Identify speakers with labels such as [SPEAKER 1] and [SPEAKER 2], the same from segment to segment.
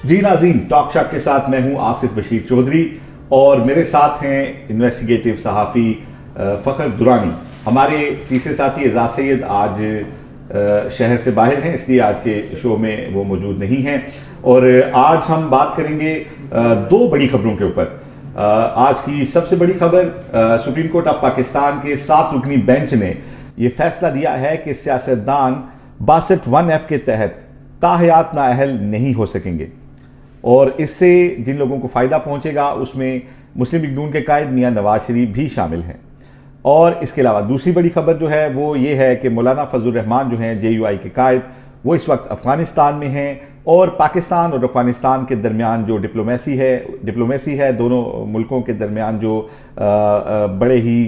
[SPEAKER 1] جی ناظرین، ٹاک شاک کے ساتھ میں ہوں آصف بشیر چودھری اور میرے ساتھ ہیں انویسٹیگیٹو صحافی فخر درانی. ہمارے تیسرے ساتھی اعزاز سید آج شہر سے باہر ہیں، اس لیے آج کے شو میں وہ موجود نہیں ہیں. اور آج ہم بات کریں گے دو بڑی خبروں کے اوپر. آج کی سب سے بڑی خبر، سپریم کورٹ آف پاکستان کے 7 رکنی بینچ نے یہ فیصلہ دیا ہے کہ سیاستدان 62(1)(f) کے تحت تاحیات نااہل نہیں ہو سکیں گے، اور اس سے جن لوگوں کو فائدہ پہنچے گا اس میں مسلم لیگ نون کے قائد میاں نواز شریف بھی شامل ہیں. اور اس کے علاوہ دوسری بڑی خبر جو ہے وہ یہ ہے کہ مولانا فضل الرحمان جو ہیں JUI کے قائد، وہ اس وقت افغانستان میں ہیں، اور پاکستان اور افغانستان کے درمیان جو ڈپلومیسی ہے دونوں ملکوں کے درمیان جو بڑے ہی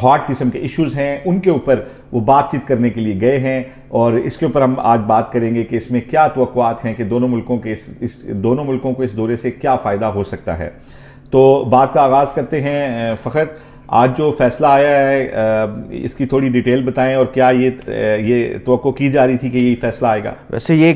[SPEAKER 1] ہاٹ قسم کے ایشوز ہیں ان کے اوپر وہ بات چیت کرنے کے لیے گئے ہیں. اور اس کے اوپر ہم آج بات کریں گے کہ اس میں کیا توقعات ہیں کہ دونوں ملکوں کو اس دورے سے کیا فائدہ ہو سکتا ہے. تو بات کا آغاز کرتے ہیں. فخر، آج جو فیصلہ آیا ہے اس کی تھوڑی ڈیٹیل بتائیں، اور کیا یہ توقع کی جا رہی تھی کہ یہ فیصلہ آئے گا؟
[SPEAKER 2] ویسے یہ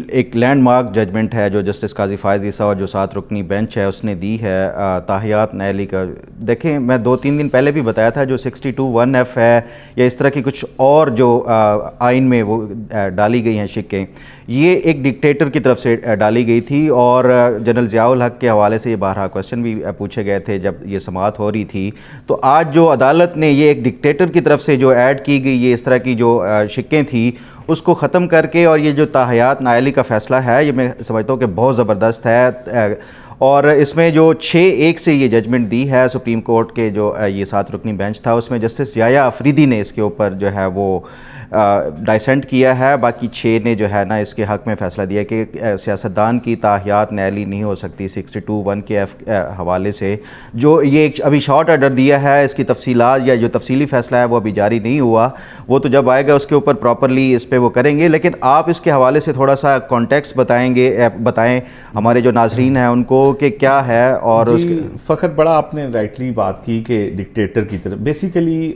[SPEAKER 2] ایک لینڈ مارک ججمنٹ ہے جو جسٹس قاضی فائز عیسیٰ اور جو 7 رکنی بینچ ہے اس نے دی ہے تاحیات نااہلی کا. دیکھیں، میں 2-3 دن پہلے بھی بتایا تھا جو 62(1)(f) ہے یا اس طرح کی کچھ اور جو آئین میں وہ ڈالی گئی ہیں شقیں، یہ ایک ڈکٹیٹر کی طرف سے ڈالی گئی تھی. اور جنرل ضیاء الحق کے حوالے سے یہ بارہا کوسچن بھی پوچھے گئے تھے جب یہ سماعت ہو رہی تھی. تو آج جو عدالت نے یہ ایک ڈکٹیٹر کی طرف سے جو ایڈ کی گئی یہ اس طرح کی جو شقیں تھیں اس کو ختم کر کے، اور یہ جو تاحیات نااہلی کا فیصلہ ہے یہ میں سمجھتا ہوں کہ بہت زبردست ہے. اور اس میں جو 6-1 سے یہ ججمنٹ دی ہے سپریم کورٹ کے جو یہ 7 رکنی بینچ تھا، اس میں جسٹس یحییٰ آفریدی نے اس کے اوپر جو ہے وہ ڈائسنٹ کیا ہے. باقی 6 نے جو ہے نا اس کے حق میں فیصلہ دیا کہ سیاستدان کی تاحیات نااہلی نہیں ہو سکتی 62(1) کے حوالے سے. جو یہ ابھی شارٹ آرڈر دیا ہے، اس کی تفصیلات یا جو تفصیلی فیصلہ ہے وہ ابھی جاری نہیں ہوا، وہ تو جب آئے گا اس کے اوپر پراپرلی اس پہ وہ کریں گے. لیکن آپ اس کے حوالے سے تھوڑا سا کانٹیکسٹ بتائیں ہمارے جو ناظرین ہیں ان کو کہ کیا ہے. اور
[SPEAKER 1] جی فخر، بڑا آپ نے رائٹلی بات کی کہ ڈکٹیٹر کی طرف بیسیکلی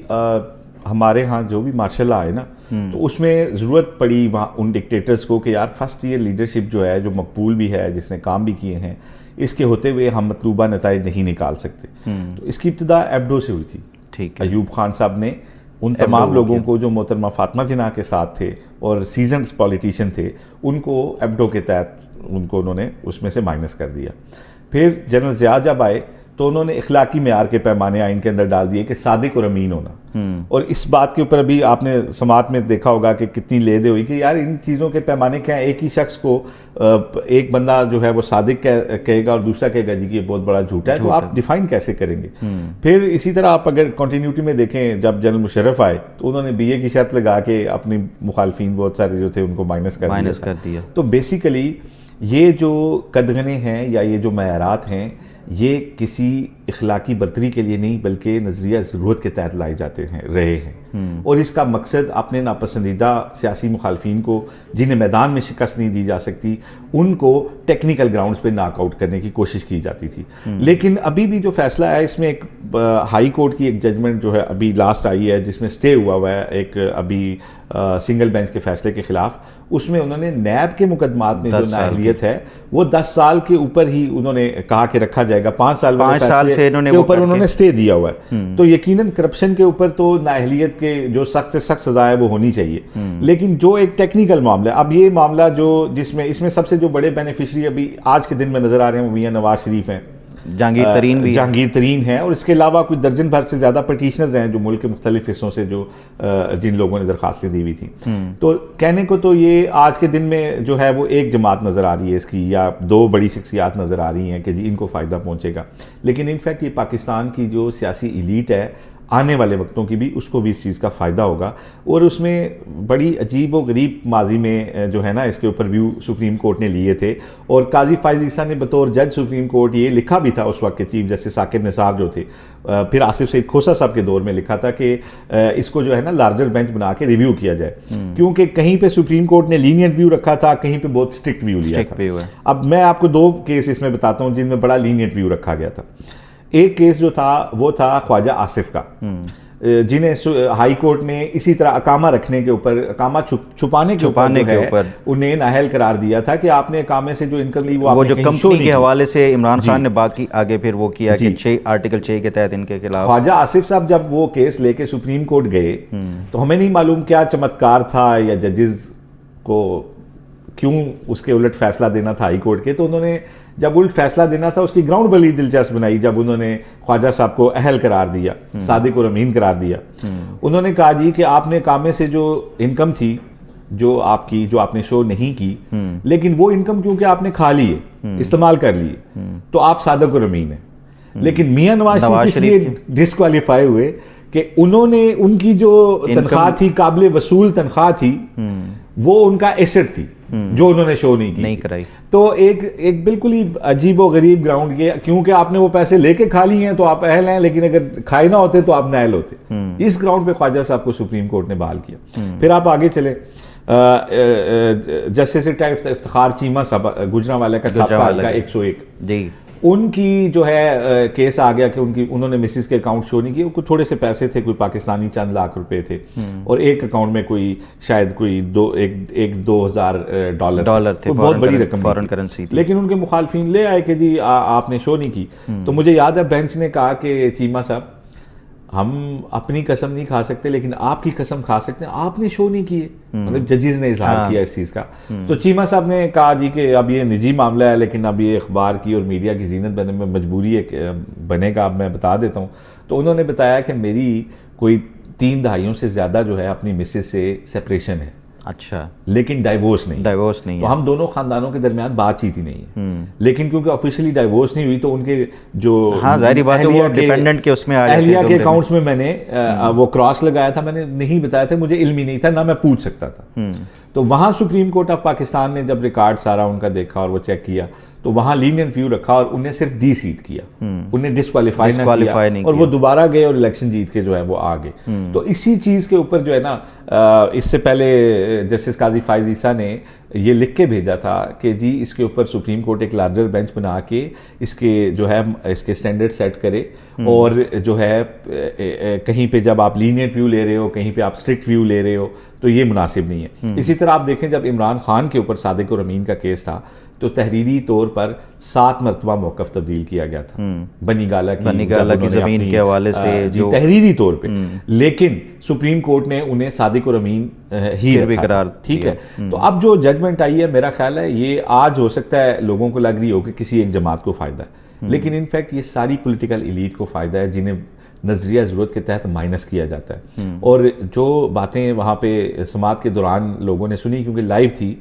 [SPEAKER 1] ہمارے ہاں جو بھی مارشل لا ہے نا، تو اس میں ضرورت پڑی وہاں ان ڈکٹیٹرز کو کہ یار فرسٹ یہ لیڈرشپ جو ہے جو مقبول بھی ہے، جس نے کام بھی کیے ہیں، اس کے ہوتے ہوئے ہم مطلوبہ نتائج نہیں نکال سکتے. تو اس کی ابتدا ایبڈو سے ہوئی تھی. ٹھیک ہے، ایوب خان صاحب نے ان تمام لوگوں کو جو محترمہ فاطمہ جناح کے ساتھ تھے اور سیزنڈ پولیٹیشین تھے، ان کو ایبڈو کے تحت انہوں نے اس میں سے مائنس کر دیا. پھر جنرل ضیاء جب آئے تو انہوں نے اخلاقی معیار کے پیمانے آئین کے اندر ڈال دیے کہ صادق اور امین ہونا. اور اس بات کے اوپر ابھی آپ نے سماعت میں دیکھا ہوگا کہ کتنی لیدے ہوئی کہ یار ان چیزوں کے پیمانے کیا ہیں. ایک ہی شخص کو ایک بندہ جو ہے وہ صادق کہے گا اور دوسرا کہے گا جی کہ یہ بہت بڑا جھوٹا ہے، تو آپ ڈیفائن کیسے کریں گے؟ پھر اسی طرح آپ اگر کنٹینیوٹی میں دیکھیں، جب جنرل مشرف آئے تو انہوں نے BA کی شرط لگا کے اپنی مخالفین بہت سارے جو تھے ان کو مائنس کر دیا. تو بیسیکلی یہ جو قدغنے ہیں یا یہ جو معیارات ہیں یہ کسی اخلاقی برتری کے لیے نہیں بلکہ نظریہ ضرورت کے تحت لائے جاتے ہیں رہے ہیں. اور اس کا مقصد اپنے ناپسندیدہ سیاسی مخالفین کو جنہیں میدان میں شکست نہیں دی جا سکتی ان کو ٹیکنیکل گراؤنڈز پہ ناک آؤٹ کرنے کی کوشش کی جاتی تھی. لیکن ابھی بھی جو فیصلہ ہے اس میں ایک ہائی کورٹ کی ایک ججمنٹ جو ہے ابھی لاسٹ آئی ہے جس میں سٹے ہوا ہے ایک ابھی سنگل بینچ کے فیصلے کے خلاف. اس میں انہوں نے نیب کے مقدمات میں جو نااہلیت ہے وہ 10 سال کے اوپر ہی انہوں نے کہا کہ رکھا جائے گا. 5 سال کے اوپر انہوں نے سٹے دیا ہوا ہے. تو یقیناً کرپشن کے اوپر تو نااہلیت کے جو سخت سے سخت سزا ہے وہ ہونی چاہیے. لیکن جو ایک ٹیکنیکل معاملہ، اب یہ معاملہ جس میں اس میں سب سے جو بڑے بینیفیشری ابھی آج کے دن میں نظر آ رہے ہیں وہ میاں نواز شریف ہیں، جہانگیر ترین ہیں، اور اس کے علاوہ کوئی درجن بھر سے زیادہ پٹیشنرز ہیں جو ملک کے مختلف حصوں سے جن لوگوں نے درخواستیں دی ہوئی تھیں. تو کہنے کو تو یہ آج کے دن میں جو ہے وہ ایک جماعت نظر آ رہی ہے اس کی، یا 2 بڑی شخصیات نظر آ رہی ہیں کہ جی ان کو فائدہ پہنچے گا. لیکن انفیکٹ یہ پاکستان کی جو سیاسی ایلیٹ ہے آنے والے وقتوں کی بھی، اس کو بھی اس چیز کا فائدہ ہوگا. اور اس میں بڑی عجیب و غریب ماضی میں جو ہے نا اس کے اوپر ویو سپریم کورٹ نے لیے تھے. اور قاضی فائز عیسیٰ نے بطور جج سپریم کورٹ یہ لکھا بھی تھا اس وقت کے چیف جسٹس ثاقب نثار جو تھے، پھر آصف سعید کھوسہ صاحب کے دور میں لکھا تھا کہ اس کو جو ہے نا لارجر بینچ بنا کے ریویو کیا جائے، کیونکہ کہیں پہ سپریم کورٹ نے لینینٹ ویو رکھا تھا، کہیں پہ بہت اسٹرکٹ ویو لیا تھا. اب میں آپ کو 2 کیس اس میں بتاتا ہوں جن میں بڑا لینینٹ ویو رکھا گیا تھا. ایک کیس جو تھا وہ تھا خواجہ آصف کا. جنہیں ہائی کورٹ نے اسی طرح اقامہ رکھنے کے اوپر، اقامہ چھپانے کے اوپر انہیں نااہل قرار دیا تھا کہ آپ نے اقامے سے جو انکم لی وہ
[SPEAKER 2] جو کمپنی کے حوالے سے عمران خان نے باقی آگے پھر وہ کیا کہ آرٹیکل 6 کے تحت ان کے خلاف
[SPEAKER 1] خواجہ آصف صاحب جب وہ کیس لے کے سپریم کورٹ گئے تو ہمیں نہیں معلوم کیا چمتکار تھا یا ججز کو کیوں اس کے الٹ فیصلہ دینا تھا ہائی کورٹ کے، تو انہوں نے جب الٹ فیصلہ دینا تھا اس کی گراؤنڈ بڑی دلچسپ بنائی جب انہوں نے خواجہ صاحب کو اہل قرار دیا، صادق اور امین قرار دیا. انہوں نے کہا جی کہ آپ نے کامے سے جو انکم تھی جو آپ کی، جو آپ نے شو نہیں کی، لیکن وہ انکم کیونکہ آپ نے کھا لی ہے، استعمال کر لی ہے، تو آپ صادق اور امین ہیں. لیکن میاں نواز شریف اس لیے ڈسکوالیفائی ہوئے کہ انہوں نے ان کی جو تنخواہ تھی، قابل وصول تنخواہ تھی، وہ ان کا ایسٹ تھی جو انہوں نے شو نہیں
[SPEAKER 2] کرائی.
[SPEAKER 1] تو ایک بالکل ہی عجیب و غریب گراؤنڈ کے، کیونکہ آپ نے وہ پیسے لے کے کھا لیے ہیں تو آپ اہل ہیں، لیکن اگر کھائے نہ ہوتے تو آپ نااہل ہوتے. اس گراؤنڈ پہ خواجہ صاحب کو سپریم کورٹ نے بحال کیا. پھر آپ آگے چلے، جسٹس افتخار چیمہ صاحب گجرانوالہ کا سابقہ 101 جی، ان کی جو ہے کیس آ گیا کہ انہوں نے مسز کے اکاؤنٹ شو نہیں کیے، کوئی تھوڑے سے پیسے تھے، کوئی پاکستانی چند لاکھ روپے تھے، اور ایک اکاؤنٹ میں کوئی شاید کوئی 2,000 ڈالر تھے، بہت بڑی رقم فارن کرنسی تھی. لیکن ان کے مخالفین لے آئے کہ جی آپ نے شو نہیں کی. تو مجھے یاد ہے بینچ نے کہا کہ چیمہ صاحب ہم اپنی قسم نہیں کھا سکتے لیکن آپ کی قسم کھا سکتے ہیں، آپ نے شو نہیں کیے. مطلب ججز نے اظہار کیا اس چیز کا. تو چیمہ صاحب نے کہا جی کہ اب یہ نجی معاملہ ہے، لیکن اب یہ اخبار کی اور میڈیا کی زینت بننے میں مجبوری بنے گا، اب میں بتا دیتا ہوں. تو انہوں نے بتایا کہ میری کوئی 3 دہائیوں سے زیادہ جو ہے اپنی مسز سے سیپریشن ہے.
[SPEAKER 2] اچھا،
[SPEAKER 1] لیکن ڈائیورس نہیں. تو ہم دونوں خاندانوں کے درمیان بات چیت ہی نہیں ہے. لیکن کیونکہ آفیشلی ڈائیورس نہیں ہوئی تو ان کے جو
[SPEAKER 2] ظاہری بات ہے وہ ڈیپینڈنٹ کے اس میں
[SPEAKER 1] اہلیہ کے اکاؤنٹس میں نے وہ کراس لگایا تھا، میں نے نہیں بتایا تھا، مجھے علم ہی نہیں تھا، نہ میں پوچھ سکتا تھا. تو وہاں سپریم کورٹ آف پاکستان نے جب ریکارڈ سارا ان کا دیکھا اور وہ چیک کیا تو وہاں لینینٹ ویو رکھا اور انہیں صرف ڈی سیٹ کیا، انہیں ڈسکوالیفائی نہ کیا، اور وہ دوبارہ گئے اور الیکشن جیت کے جو ہے وہ آ گئے. تو اسی چیز کے اوپر جو ہے نا، اس سے پہلے جسٹس قاضی فائز عیسیٰ نے یہ لکھ کے بھیجا تھا کہ جی اس کے اوپر سپریم کورٹ ایک لارجر بینچ بنا کے اس کے جو ہے اس کے سٹینڈرڈ سیٹ کرے، اور جو ہے کہیں پہ جب آپ لینینٹ ویو لے رہے ہو، کہیں پہ آپ اسٹرکٹ ویو لے رہے ہو تو یہ مناسب نہیں ہے. اسی طرح آپ دیکھیں جب عمران خان کے اوپر صادق اور امین کا کیس تھا تو تحریری طور پر 7 مرتبہ موقف تبدیل کیا گیا تھا بنی گالہ کی
[SPEAKER 2] زمین کے حوالے سے جو
[SPEAKER 1] تحریری طور پہ، لیکن سپریم کورٹ نے انہیں صادق اور امین ہی قرار. ٹھیک ہے. تو اب جو ججمنٹ آئی ہے میرا خیال ہے یہ آج ہو سکتا ہے لوگوں کو لگ رہی ہو کہ کسی ایک جماعت کو فائدہ ہے، لیکن انفیکٹ یہ ساری پولیٹیکل ایلیٹ کو فائدہ ہے جنہیں نظریہ ضرورت کے تحت مائنس کیا جاتا ہے. اور جو باتیں وہاں پہ سماعت کے دوران لوگوں نے سنی کیونکہ لائیو تھی،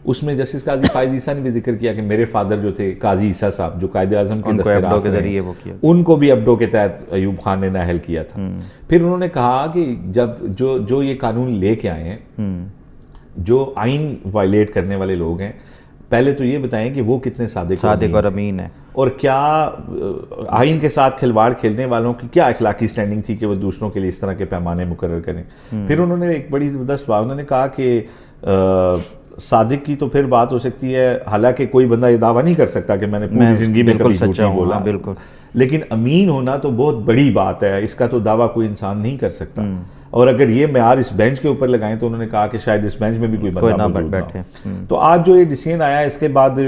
[SPEAKER 1] اس میں جسٹس قاضی فائز عیسیٰ نے بھی ذکر کیا کہ میرے فادر جو تھے قاضی عیسیٰ صاحب جو قائد اعظم کے دستراز ہیں، ان کو بھی ابڈو کے تحت ایوب خان نے نااہل کیا تھا. پھر انہوں نے کہا کہ جب جو یہ قانون لے کے آئے ہیں، جو آئین وائلیٹ کرنے والے لوگ ہیں، پہلے تو یہ بتائیں کہ وہ کتنے صادق
[SPEAKER 2] اور امین ہیں، اور
[SPEAKER 1] کیا آئین کے ساتھ کھلواڑ کھیلنے والوں کی کیا اخلاقی سٹینڈنگ تھی کہ وہ دوسروں کے لیے اس طرح کے پیمانے مقرر کریں. پھر انہوں نے ایک بڑی زبردست بات انہوں نے کہا کہ صادق کی تو پھر بات ہو سکتی ہے، حالانکہ کوئی بندہ یہ دعویٰ نہیں کر سکتا کہ میں نے پوری زندگی میں کبھی جھوٹ نہیں بولا، بالکل، لیکن امین ہونا تو بہت بڑی بات ہے، اس کا تو دعویٰ کوئی انسان نہیں کر سکتا. اور اگر یہ معیار اس بینچ کے اوپر لگائیں تو انہوں نے کہا کہ شاید اس بینچ میں بھی کوئی بندہ موجود نہ ہو. تو آج جو یہ ڈیسیژن آیا اس کے بعد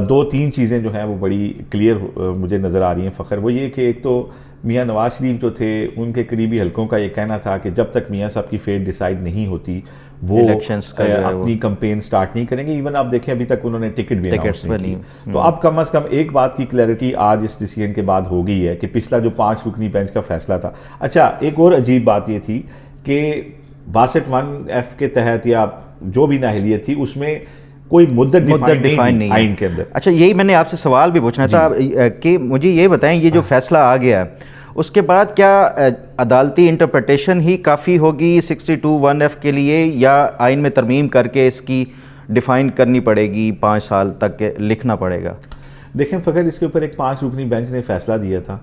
[SPEAKER 1] 2-3 چیزیں جو ہیں وہ بڑی کلیئر مجھے نظر آ رہی ہیں فخر. وہ یہ کہ ایک تو میاں نواز شریف جو تھے ان کے قریبی حلقوں کا یہ کہنا تھا کہ جب تک میاں صاحب کی فیٹ ڈیسائیڈ نہیں ہوتی وہ اپنی کمپین سٹارٹ نہیں کریں گے. ایون آپ دیکھیں ابھی تک انہوں نے ٹکٹ بھی اناؤنس نہیں کی. تو اب کم از کم ایک بات کی کلیئرٹی آج اس ڈیسیژن کے بعد ہو گئی ہے کہ پچھلا جو 5 رکنی بینچ کا فیصلہ تھا. اچھا ایک اور عجیب بات یہ تھی کہ 62(1)(f) کے تحت یا جو بھی نااہلیت تھی اس میں کوئی مدت ڈیفائن نہیں آئین کے اندر.
[SPEAKER 2] اچھا یہی میں نے آپ سے سوال بھی پوچھنا تھا کہ مجھے یہ بتائیں یہ جو فیصلہ آ گیا ہے اس کے بعد کیا عدالتی انٹرپریٹیشن ہی کافی ہوگی 62(1)(f) کے لیے، یا آئین میں ترمیم کر کے اس کی ڈیفائن کرنی پڑے گی، 5 سال تک لکھنا پڑے گا؟
[SPEAKER 1] دیکھیں فخر اس کے اوپر ایک 5 رکنی بینچ نے فیصلہ دیا تھا.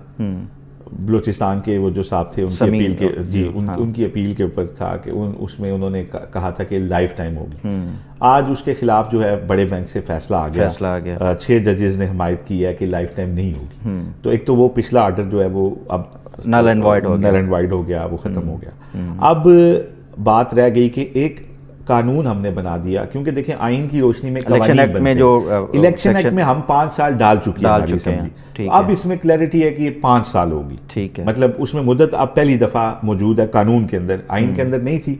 [SPEAKER 1] بلوچستان کے وہ جو صاحب تھے ان کی اپیل کے ان کی اپیل کے اوپر تھا کہ اس میں انہوں نے کہا تھا کہ لائف ٹائم ہوگی. آج اس کے خلاف جو ہے بڑے بینچ سے فیصلہ آ گیا. 6 ججز نے حمایت کی ہے کہ لائف ٹائم نہیں ہوگی. تو ایک تو وہ پچھلا آرڈر جو ہے وہ اب
[SPEAKER 2] نل اینڈ وائڈ
[SPEAKER 1] ہو گیا، وہ ختم ہو گیا. اب بات رہ گئی کہ ایک قانون ہم نے بنا دیا، کیونکہ دیکھیں آئین کی روشنی میں
[SPEAKER 2] الیکشن ایکٹ میں جو
[SPEAKER 1] الیکشن ایکٹ میں ہم 5 سال ڈال چکے ہیں، اب اس میں کلیئرٹی ہے کہ یہ 5 سال ہوگی.
[SPEAKER 2] ٹھیک ہے،
[SPEAKER 1] مطلب اس میں مدت اب پہلی دفعہ موجود ہے قانون کے اندر، آئین کے اندر نہیں تھی.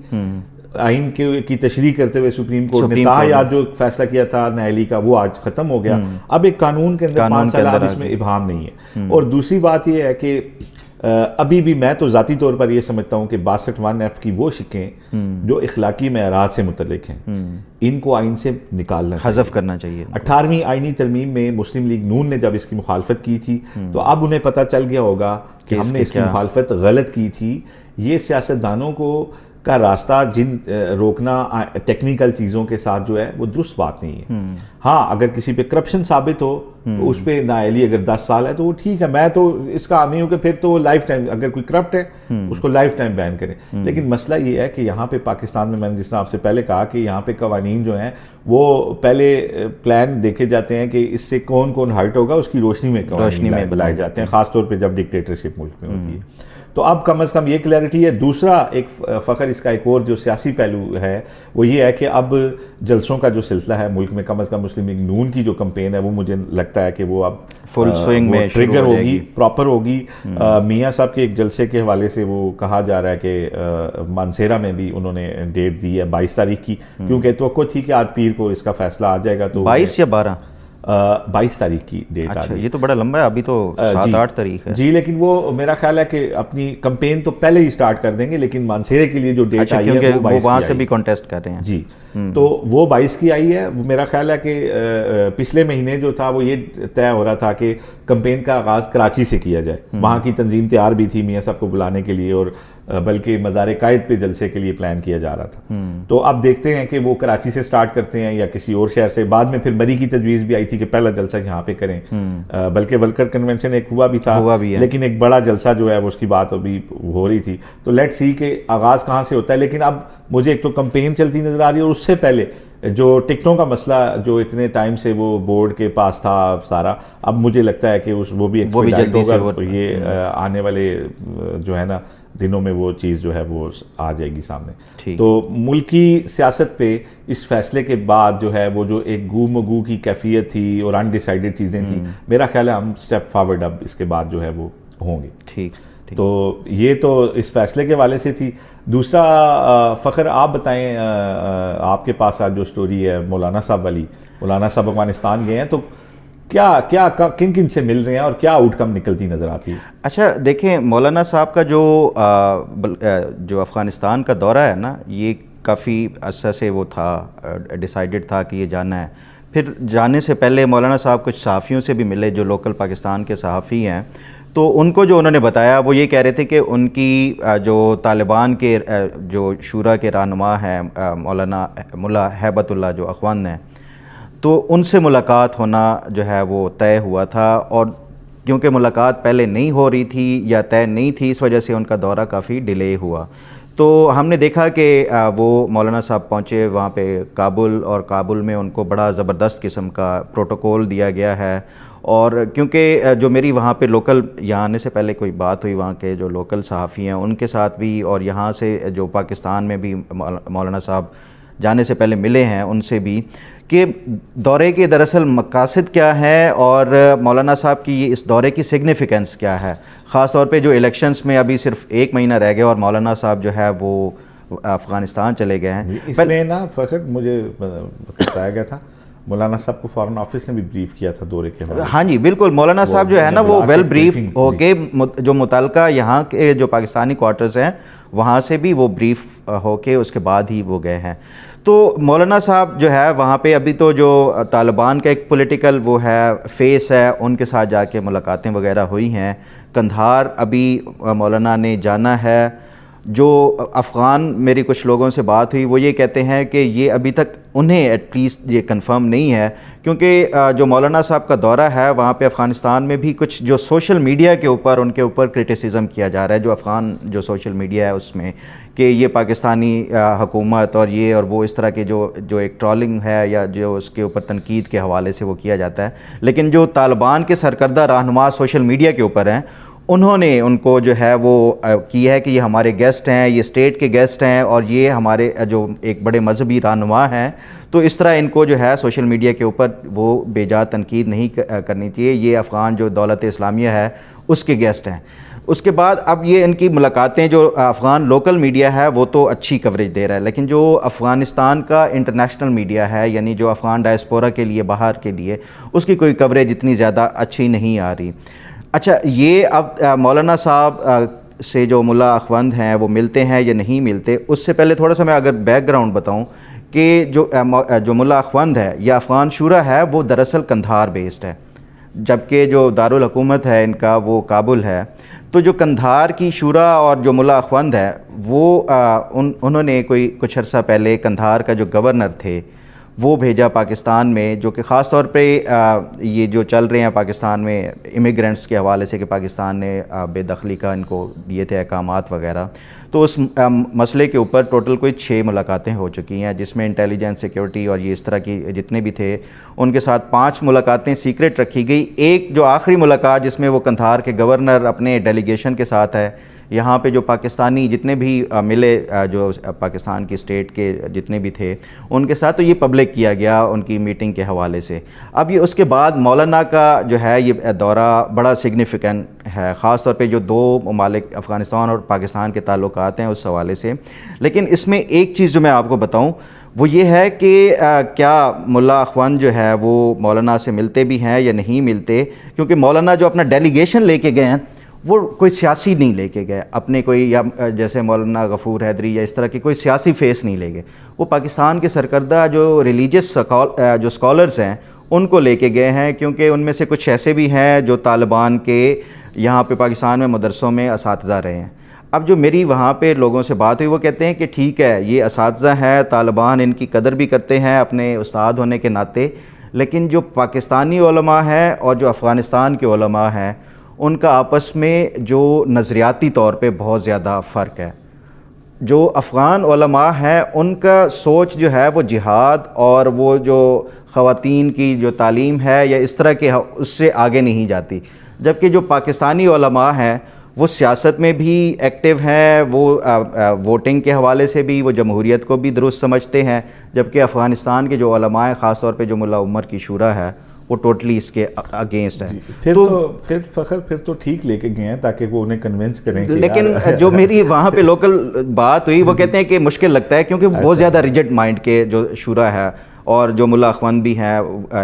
[SPEAKER 1] آئین کی تشریح کرتے ہوئے سپریم کورٹ نے تاحیات جو فیصلہ کیا تھا نیلی کا، وہ آج ختم ہو گیا. اب ایک قانون کے اندر 5 سال، اب اس میں ابہام نہیں ہے. اور دوسری بات یہ ہے کہ ابھی بھی میں تو ذاتی طور پر یہ سمجھتا ہوں کہ 62(1)(f) کی وہ شکیں جو اخلاقی معیارات سے متعلق ہیں، ان کو آئین سے نکالنا،
[SPEAKER 2] حذف کرنا چاہیے.
[SPEAKER 1] 18ویں آئینی ترمیم میں مسلم لیگ نون نے جب اس کی مخالفت کی تھی تو اب انہیں پتہ چل گیا ہوگا کہ ہم نے اس کی مخالفت غلط کی تھی. یہ سیاستدانوں کو کا راستہ روکنا ٹیکنیکل چیزوں کے ساتھ جو ہے وہ درست بات نہیں ہے. ہاں اگر کسی پہ کرپشن ثابت ہو تو اس پہ نااہلی اگر 10 سال ہے تو وہ ٹھیک ہے، میں تو اس کا حامی ہوں کہ پھر تو لائف ٹائم، اگر کوئی کرپٹ ہے اس کو لائف ٹائم بین کریں. لیکن مسئلہ یہ ہے کہ یہاں پہ پاکستان میں نے جس طرح آپ سے پہلے کہا کہ یہاں پہ قوانین جو ہیں وہ پہلے پلان دیکھے جاتے ہیں کہ اس سے کون کون ہرٹ ہوگا، اس کی روشنی میں قوانین بلائے جاتے ہیں، خاص طور پہ جب ڈکٹیٹرشپ ملک میں ہوتی ہے. تو اب کم از کم یہ کلیئرٹی ہے. دوسرا ایک فخر اس کا ایک اور جو سیاسی پہلو ہے وہ یہ ہے کہ اب جلسوں کا جو سلسلہ ہے ملک میں، کم از کم مسلم لیگ نون کی جو کمپین ہے وہ مجھے لگتا ہے کہ وہ اب
[SPEAKER 2] فل سوئنگ میں
[SPEAKER 1] ٹریگر ہوگی، پراپر ہوگی. میاں صاحب کے ایک جلسے کے حوالے سے وہ کہا جا رہا ہے کہ مانسیرا میں بھی انہوں نے ڈیٹ دی ہے 22 تاریخ کی، کیونکہ توقع تھی کہ آج پیر کو اس کا فیصلہ آ جائے گا. تو
[SPEAKER 2] 22 یا 12
[SPEAKER 1] 22 تاریخ کی ڈیٹ آ رہی ہے.
[SPEAKER 2] یہ تو بڑا لمبا ہے، ابھی تو 7-8 تاریخ ہے.
[SPEAKER 1] جی لیکن وہ میرا خیال ہے کہ اپنی کمپین تو پہلے ہی سٹارٹ کر دیں گے، لیکن مانسیرے کے لیے جو ڈیٹ آئی ہے وہ 22
[SPEAKER 2] وہاں سے بھی کانٹیسٹ کر رہے ہیں.
[SPEAKER 1] جی تو وہ 22 کی آئی ہے. میرا خیال ہے کہ پچھلے مہینے جو تھا وہ یہ طے ہو رہا تھا کہ کمپین کا آغاز کراچی سے کیا جائے. وہاں کی تنظیم تیار بھی تھی میاں صاحب کو بلانے کے لیے، اور بلکہ مزار قائد پہ جلسے کے لیے پلان کیا جا رہا تھا. تو اب دیکھتے ہیں کہ وہ کراچی سے سٹارٹ کرتے ہیں یا کسی اور شہر سے. بعد میں پھر مری کی تجویز بھی آئی تھی کہ پہلا جلسہ یہاں پہ کریں، بلکہ ولکر کنونشن ایک ہوا بھی تھا، لیکن ایک بڑا جلسہ جو ہے وہ اس کی بات ابھی ہو رہی تھی. تو لیٹ سی کہ آغاز کہاں سے ہوتا ہے. لیکن اب مجھے ایک تو کمپین چلتی نظر آ رہی ہے، اور اس سے پہلے جو ٹکٹوں کا مسئلہ جو اتنے ٹائم سے وہ بورڈ کے پاس تھا سارا، اب مجھے لگتا ہے کہ وہ بھی جلدی ہوگا. یہ آنے والے جو ہے نا دنوں میں وہ چیز جو ہے وہ آ جائے گی سامنے. تو ملکی سیاست پہ اس فیصلے کے بعد جو ہے وہ جو ایک گو مگو کی کیفیت تھی اور انڈیسائیڈڈ چیزیں تھیں، میرا خیال ہے ہم اسٹیپ فارورڈ اب اس کے بعد جو ہے وہ ہوں گے.
[SPEAKER 2] ٹھیک.
[SPEAKER 1] تو یہ تو اس فیصلے کے حوالے سے تھی. دوسرا فخر آپ بتائیں، آپ کے پاس آج جو سٹوری ہے مولانا صاحب والی، مولانا صاحب افغانستان گئے ہیں، تو کیا کن کن سے مل رہے ہیں اور کیا آؤٹ کم نکلتی نظر آتی ہے؟
[SPEAKER 2] اچھا دیکھیں، مولانا صاحب کا جو افغانستان کا دورہ ہے نا، یہ کافی عرصہ سے وہ تھا، ڈیسائیڈڈ تھا کہ یہ جانا ہے. پھر جانے سے پہلے مولانا صاحب کچھ صحافیوں سے بھی ملے جو لوکل پاکستان کے صحافی ہیں. تو ان کو جو انہوں نے بتایا وہ یہ کہہ رہے تھے کہ ان کی جو طالبان کے جو شورا کے رہنما ہیں مولانا ملا ہیبت اللہ جو اخوان ہیں، تو ان سے ملاقات ہونا جو ہے وہ طے ہوا تھا. اور کیونکہ ملاقات پہلے نہیں ہو رہی تھی یا طے نہیں تھی، اس وجہ سے ان کا دورہ کافی ڈیلے ہوا. تو ہم نے دیکھا کہ وہ مولانا صاحب پہنچے وہاں پہ کابل، اور کابل میں ان کو بڑا زبردست قسم کا پروٹوکول دیا گیا ہے. اور کیونکہ جو میری وہاں پہ لوکل، یہاں آنے سے پہلے کوئی بات ہوئی وہاں کے جو لوکل صحافی ہیں ان کے ساتھ بھی، اور یہاں سے جو پاکستان میں بھی مولانا صاحب جانے سے پہلے ملے ہیں ان سے بھی، کہ دورے کے دراصل مقاصد کیا ہے اور مولانا صاحب کی یہ اس دورے کی سگنیفیکنس کیا ہے، خاص طور پہ جو الیکشنز میں ابھی صرف 1 مہینہ رہ گیا اور مولانا صاحب جو ہے وہ افغانستان چلے گئے ہیں.
[SPEAKER 1] اس میں نا فخر مجھے بتایا گیا تھا مولانا صاحب کو فارن آفس نے بھی بریف کیا تھا دورے کے حوالے سے.
[SPEAKER 2] ہاں جی بالکل، مولانا صاحب جو ہے نا وہ ویل بریف ہو کے جو متعلقہ یہاں کے جو پاکستانی کوارٹرز ہیں وہاں سے بھی وہ بریف ہو کے اس کے بعد ہی وہ گئے ہیں. تو مولانا صاحب جو ہے وہاں پہ ابھی تو جو طالبان کا ایک پولیٹیکل وہ ہے فیس ہے، ان کے ساتھ جا کے ملاقاتیں وغیرہ ہوئی ہیں. قندھار ابھی مولانا نے جانا ہے. جو افغان میری کچھ لوگوں سے بات ہوئی وہ یہ کہتے ہیں کہ یہ ابھی تک انہیں ایٹ لیسٹ یہ کنفرم نہیں ہے، کیونکہ جو مولانا صاحب کا دورہ ہے وہاں پہ افغانستان میں بھی کچھ جو سوشل میڈیا کے اوپر ان کے اوپر کرٹیسزم کیا جا رہا ہے، جو افغان جو سوشل میڈیا ہے اس میں، کہ یہ پاکستانی حکومت اور یہ اور وہ اس طرح کے جو ایک ٹرولنگ ہے یا جو اس کے اوپر تنقید کے حوالے سے وہ کیا جاتا ہے. لیکن جو طالبان کے سرکردہ رہنما سوشل میڈیا کے اوپر ہیں انہوں نے ان کو جو ہے وہ کی ہے کہ یہ ہمارے گیسٹ ہیں, یہ اسٹیٹ کے گیسٹ ہیں اور یہ ہمارے جو ایک بڑے مذہبی رہنما ہیں, تو اس طرح ان کو جو ہے سوشل میڈیا کے اوپر وہ بے جا تنقید نہیں کرنی چاہیے. یہ افغان جو دولت اسلامیہ ہے اس کے گیسٹ ہیں. اس کے بعد اب یہ ان کی ملاقاتیں جو افغان لوکل میڈیا ہے وہ تو اچھی کوریج دے رہا ہے, لیکن جو افغانستان کا انٹرنیشنل میڈیا ہے, یعنی جو افغان ڈائسپورا کے لیے باہر کے لیے, اس کی کوئی کوریج اتنی زیادہ اچھی نہیں آ رہی. اچھا, یہ اب مولانا صاحب سے جو ملا اخوند ہیں وہ ملتے ہیں یا نہیں ملتے, اس سے پہلے تھوڑا سا میں اگر بیک گراؤنڈ بتاؤں کہ جو ملا اخوند ہے یا افغان شورا ہے وہ دراصل قندھار بیسڈ ہے, جبکہ جو دارالحکومت ہے ان کا وہ کابل ہے. تو جو قندھار کی شورا اور جو ملا اخوند ہے وہ انہوں نے کچھ عرصہ پہلے قندھار کا جو گورنر تھے وہ بھیجا پاکستان میں, جو کہ خاص طور پہ یہ جو چل رہے ہیں پاکستان میں امیگرینٹس کے حوالے سے کہ پاکستان نے بے دخلی کا ان کو دیے تھے احکامات وغیرہ, تو اس مسئلے کے اوپر ٹوٹل کوئی 6 ملاقاتیں ہو چکی ہیں, جس میں انٹیلیجنس, سیکیورٹی اور یہ اس طرح کی جتنے بھی تھے ان کے ساتھ 5 ملاقاتیں سیکرٹ رکھی گئی. ایک جو آخری ملاقات جس میں وہ قندھار کے گورنر اپنے ڈیلیگیشن کے ساتھ ہے, یہاں پہ جو پاکستانی جتنے بھی ملے جو پاکستان کی اسٹیٹ کے جتنے بھی تھے ان کے ساتھ, تو یہ پبلک کیا گیا ان کی میٹنگ کے حوالے سے. اب یہ اس کے بعد مولانا کا جو ہے یہ دورہ بڑا سگنیفیکنٹ ہے, خاص طور پہ جو 2 ممالک افغانستان اور پاکستان کے تعلقات ہیں اس حوالے سے. لیکن اس میں ایک چیز جو میں آپ کو بتاؤں وہ یہ ہے کہ کیا ملا اخوند جو ہے وہ مولانا سے ملتے بھی ہیں یا نہیں ملتے, کیونکہ مولانا جو اپنا ڈیلیگیشن لے کے گئے ہیں وہ کوئی سیاسی نہیں لے کے گئے اپنے, کوئی یا جیسے مولانا غفور حیدری یا اس طرح کی کوئی سیاسی فیس نہیں لے گئے, وہ پاکستان کے سرکردہ جو ریلیجس جو اسکالرز ہیں ان کو لے کے گئے ہیں, کیونکہ ان میں سے کچھ ایسے بھی ہیں جو طالبان کے یہاں پہ پاکستان میں مدرسوں میں اساتذہ رہے ہیں. اب جو میری وہاں پہ لوگوں سے بات ہوئی وہ کہتے ہیں کہ ٹھیک ہے یہ اساتذہ ہیں, طالبان ان کی قدر بھی کرتے ہیں اپنے استاد ہونے کے ناطے, لیکن جو پاکستانی علماء ہیں اور جو افغانستان کے علماء ہیں ان کا آپس میں جو نظریاتی طور پہ بہت زیادہ فرق ہے. جو افغان علماء ہیں ان کا سوچ جو ہے وہ جہاد اور وہ جو خواتین کی جو تعلیم ہے یا اس طرح کے اس سے آگے نہیں جاتی, جبکہ جو پاکستانی علماء ہیں وہ سیاست میں بھی ایکٹیو ہیں, وہ ووٹنگ کے حوالے سے بھی وہ جمہوریت کو بھی درست سمجھتے ہیں, جبکہ افغانستان کے جو علماء ہیں خاص طور پہ جو ملا عمر کی شورا ہے وہ ٹوٹلی اس کے اگینسٹ ہے.
[SPEAKER 1] پھر فخر پھر تو ٹھیک لے کے گئے ہیں تاکہ وہ انہیں کنونس کریں.
[SPEAKER 2] لیکن جو میری وہاں پہ لوکل بات ہوئی وہ کہتے ہیں کہ مشکل لگتا ہے کیونکہ بہت زیادہ ریجڈ مائنڈ کے جو شورا ہے, اور جو ملا اخوند بھی ہیں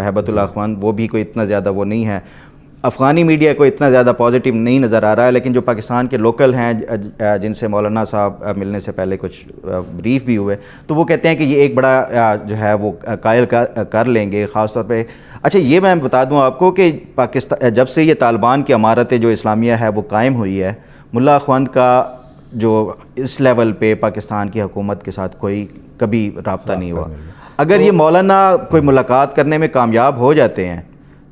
[SPEAKER 2] ہیبت اللہ اخوند وہ بھی کوئی اتنا زیادہ وہ نہیں ہے, افغانی میڈیا کو اتنا زیادہ پازیٹیو نہیں نظر آ رہا ہے. لیکن جو پاکستان کے لوکل ہیں جن سے مولانا صاحب ملنے سے پہلے کچھ بریف بھی ہوئے, تو وہ کہتے ہیں کہ یہ ایک بڑا جو ہے وہ قائل کر لیں گے خاص طور پہ. اچھا, یہ میں بتا دوں آپ کو کہ پاکستان جب سے یہ طالبان کی امارت جو اسلامیہ ہے وہ قائم ہوئی ہے, ملا اخوند کا جو اس لیول پہ پاکستان کی حکومت کے ساتھ کوئی کبھی رابطہ نہیں ہوا. اگر یہ مولانا کوئی ملاقات کرنے میں کامیاب ہو جاتے ہیں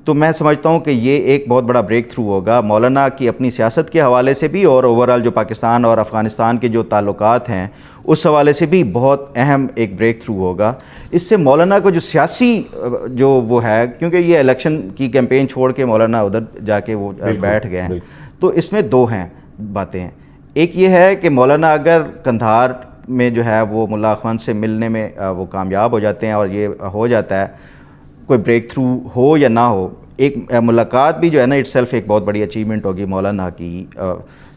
[SPEAKER 2] تو میں سمجھتا ہوں کہ یہ ایک بہت بڑا بریک تھرو ہوگا مولانا کی اپنی سیاست کے حوالے سے بھی, اور اوورآل جو پاکستان اور افغانستان کے جو تعلقات ہیں اس حوالے سے بھی بہت اہم ایک بریک تھرو ہوگا. اس سے مولانا کو جو سیاسی جو وہ ہے, کیونکہ یہ الیکشن کی کیمپین چھوڑ کے مولانا ادھر جا کے وہ بیٹھ گئے ہیں, تو اس میں 2 ہیں باتیں. ایک یہ ہے کہ مولانا اگر قندھار میں جو ہے وہ ملا اخوند سے ملنے میں وہ کامیاب ہو جاتے ہیں اور یہ ہو جاتا ہے, کوئی بریک تھرو ہو یا نہ ہو, ایک ملاقات بھی جو ہے نا اٹ سیلف ایک بہت بڑی اچیومنٹ ہوگی مولانا کی,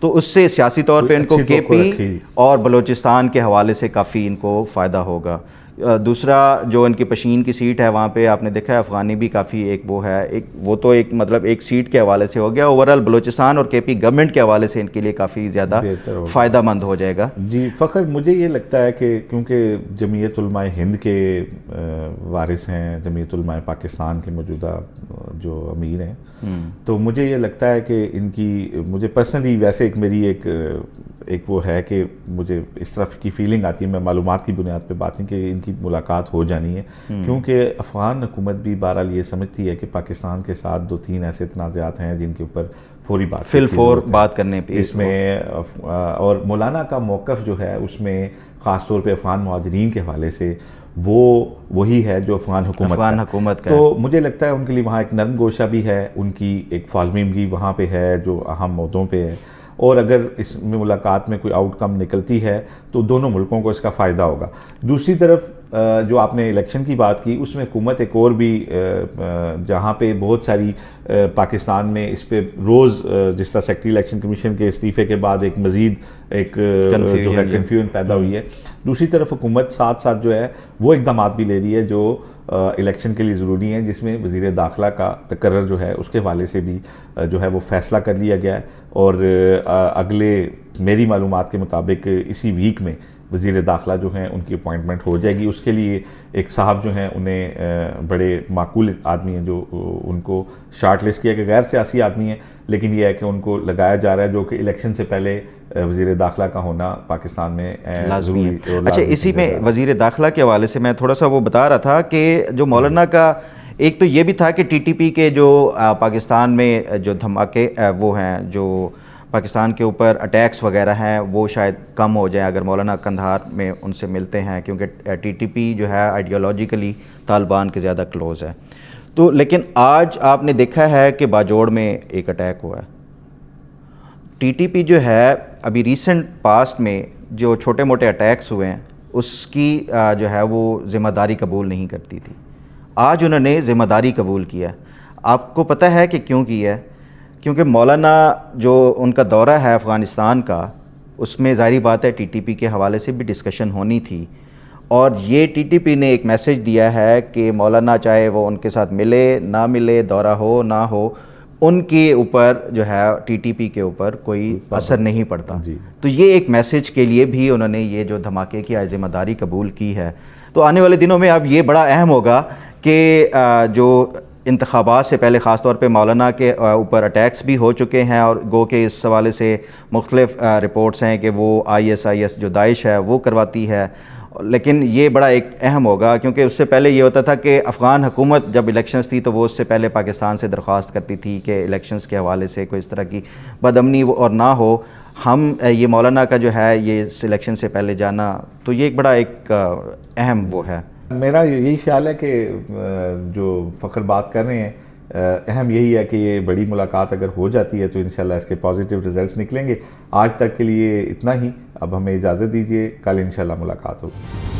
[SPEAKER 2] تو اس سے سیاسی طور پہ ان کو کے پی اور بلوچستان کے حوالے سے کافی ان کو فائدہ ہوگا. دوسرا جو ان کی پشین کی سیٹ ہے وہاں پہ آپ نے دیکھا ہے افغانی بھی کافی ایک وہ ہے, ایک وہ تو ایک مطلب ایک سیٹ کے حوالے سے ہو گیا, اوورآل بلوچستان اور کے پی گورنمنٹ کے حوالے سے ان کے لیے کافی زیادہ فائدہ مند ہو جائے گا.
[SPEAKER 1] جی فخر, مجھے یہ لگتا ہے کہ کیونکہ جمعیت علماء ہند کے وارث ہیں, جمعیت علماء پاکستان کے موجودہ جو امیر ہیں, تو مجھے یہ لگتا ہے کہ ان کی, مجھے پرسنلی ویسے ایک میری ایک وہ ہے کہ مجھے اس طرح کی فیلنگ آتی ہے, میں معلومات کی بنیاد پہ بات نہیں, کہ ان کی ملاقات ہو جانی ہے, کیونکہ افغان حکومت بھی بہرحال یہ سمجھتی ہے کہ پاکستان کے ساتھ 2-3 ایسے تنازعات ہیں جن کے اوپر فوری بات
[SPEAKER 2] فل فور بات کرنے پہ،
[SPEAKER 1] اس میں اور مولانا کا موقف جو ہے اس میں خاص طور پہ افغان مہاجرین کے حوالے سے وہی ہے جو افغان حکومت کا تو مجھے لگتا ہے ان کے لیے وہاں ایک نرم گوشہ بھی ہے، ان کی ایک فالمنگ بھی وہاں پہ ہے جو اہم عہدوں پہ ہے، اور اگر اس میں ملاقات میں کوئی آؤٹ کم نکلتی ہے تو دونوں ملکوں کو اس کا فائدہ ہوگا۔ دوسری طرف جو آپ نے الیکشن کی بات کی، اس میں حکومت ایک اور بھی جہاں پہ بہت ساری پاکستان میں اس پہ روز جس طرح سیکرٹری الیکشن کمیشن کے استعفے کے بعد ایک مزید ایک جو ہے کنفیوژن پیدا ہوئی ہے، دوسری طرف حکومت ساتھ ساتھ جو ہے وہ اقدامات بھی لے رہی ہے جو الیکشن کے لیے ضروری ہیں، جس میں وزیر داخلہ کا تقرر جو ہے اس کے حوالے سے بھی جو ہے وہ فیصلہ کر لیا گیا ہے، اور اگلے میری معلومات کے مطابق اسی ویک میں وزیر داخلہ جو ہیں ان کی اپوائنٹمنٹ ہو جائے گی۔ اس کے لیے ایک صاحب جو ہیں انہیں بڑے معقول آدمی ہیں جو ان کو شارٹ لسٹ کیا کہ غیر سیاسی آدمی ہیں، لیکن یہ ہے کہ ان کو لگایا جا رہا ہے جو کہ الیکشن سے پہلے وزیر داخلہ کا ہونا پاکستان میں
[SPEAKER 2] لازمی ہے۔ اچھا، اسی میں وزیر داخلہ کے حوالے سے میں تھوڑا سا وہ بتا رہا تھا کہ جو مولانا کا ایک تو یہ بھی تھا کہ ٹی ٹی پی کے جو پاکستان میں جو دھماکے وہ ہیں، جو پاکستان کے اوپر اٹیکس وغیرہ ہیں، وہ شاید کم ہو جائیں اگر مولانا قندھار میں ان سے ملتے ہیں، کیونکہ ٹی ٹی پی جو ہے آئیڈیالوجیکلی طالبان کے زیادہ کلوز ہے۔ تو لیکن آج آپ نے دیکھا ہے کہ باجوڑ میں ایک اٹیک ہوا ہے۔ ٹی ٹی پی جو ہے ابھی ریسنٹ پاسٹ میں جو چھوٹے موٹے اٹیکس ہوئے ہیں اس کی جو ہے وہ ذمہ داری قبول نہیں کرتی تھی، آج انہوں نے ذمہ داری قبول کیا ہے۔ آپ کو پتہ ہے کہ کیوں کی ہے؟ کیونکہ مولانا جو ان کا دورہ ہے افغانستان کا، اس میں ظاہری بات ہے ٹی ٹی پی کے حوالے سے بھی ڈسکشن ہونی تھی، اور یہ ٹی ٹی پی نے ایک میسج دیا ہے کہ مولانا چاہے وہ ان کے ساتھ ملے نہ ملے، دورہ ہو نہ ہو، ان کے اوپر جو ہے ٹی ٹی پی کے اوپر کوئی اثر نہیں پڑتا۔ تو یہ ایک میسج کے لیے بھی انہوں نے یہ جو دھماکے کی ذمہ داری قبول کی ہے۔ تو آنے والے دنوں میں اب یہ بڑا اہم ہوگا کہ جو انتخابات سے پہلے خاص طور پہ مولانا کے اوپر اٹیکس بھی ہو چکے ہیں، اور گو کہ اس حوالے سے مختلف رپورٹس ہیں کہ وہ ISIS جو داعش ہے وہ کرواتی ہے، لیکن یہ بڑا ایک اہم ہوگا کیونکہ اس سے پہلے یہ ہوتا تھا کہ افغان حکومت جب الیکشنز تھی تو وہ اس سے پہلے پاکستان سے درخواست کرتی تھی کہ الیکشنز کے حوالے سے کوئی اس طرح کی بدامنی اور نہ ہو، ہم یہ مولانا کا جو ہے یہ الیکشن سے پہلے جانا، تو یہ ایک بڑا ایک اہم وہ ہے۔
[SPEAKER 1] میرا یہی خیال ہے کہ جو فخر بات کر رہے ہیں اہم یہی ہے کہ یہ بڑی ملاقات اگر ہو جاتی ہے تو انشاءاللہ اس کے پازیٹیو ریزلٹس نکلیں گے۔ آج تک کے لیے اتنا ہی، اب ہمیں اجازت دیجیے، کل انشاءاللہ ملاقات ہوگی۔